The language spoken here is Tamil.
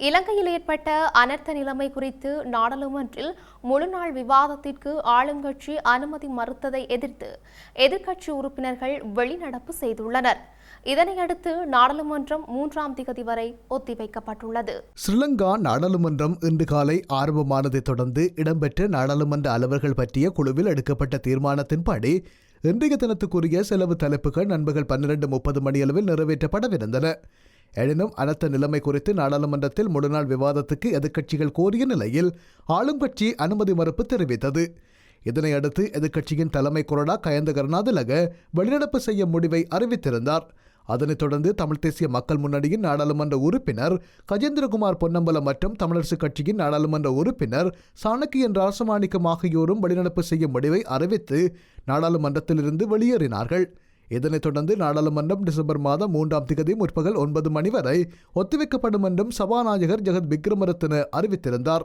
இலங்கையில் ஏற்பட்ட அனர்த்த நிலைமை குறித்து நாடாளுமன்றில் முழுநாள் விவாதத்திற்கு ஆளுங்கட்சி அனுமதி மறுத்ததை எதிர்த்து எதிர்க்கட்சி உறுப்பினர்கள் வெளிநடப்பு செய்துள்ளனர். இதனையடுத்து நாடாளுமன்றம் 3ஆம் திகதி வரை ஒத்திவைக்கப்பட்டுள்ளது. ஸ்ரீலங்கா நாடாளுமன்றம் இன்று காலை ஆரம்பமானதை தொடர்ந்து இடம்பெற்ற நாடாளுமன்ற அலுவல்கள் பற்றிய குழுவில் எடுக்கப்பட்ட தீர்மானத்தின்படி இன்றைய தினத்துக்குரிய செலவு தலைப்புகள் நண்பகல் 12:30 மணியளவில் நிறைவேற்றப்படவிருந்தன. எனினும் அனர்த்த நிலைமை குறித்து நாடாளுமன்றத்தில் முழுநாள் விவாதத்துக்கு எதிர்க்கட்சிகள் கோரிய நிலையில் ஆளும் கட்சி அனுமதி மறுப்பு தெரிவித்தது. இதனையடுத்து எதிர்க்கட்சியின் தலைமை கொறடா கயந்த கருணாதிலக வெளிநடப்பு செய்ய முடிவை அறிவித்திருந்தார். அதனைத் தொடர்ந்து தமிழ் தேசிய மக்கள் முன்னணியின் நாடாளுமன்ற உறுப்பினர் கஜேந்திரகுமார் பொன்னம்பலம் மற்றும் தமிழரசுக் கட்சியின் நாடாளுமன்ற உறுப்பினர் சாணக்கியன் ராசமாணிக்கம் ஆகியோரும் வெளிநடப்பு செய்ய முடிவை அறிவித்து நாடாளுமன்றத்திலிருந்து வெளியேறினார்கள். இதனைத் தொடர்ந்து நாடாளுமன்றம் டிசம்பர் மாதம் 3ஆம் திகதி முற்பகல் 9 மணி வரை ஒத்திவைக்கப்படும் என்றும் சபாநாயகர் ஜெகத் விக்ரமரத்ன அறிவித்திருந்தார்.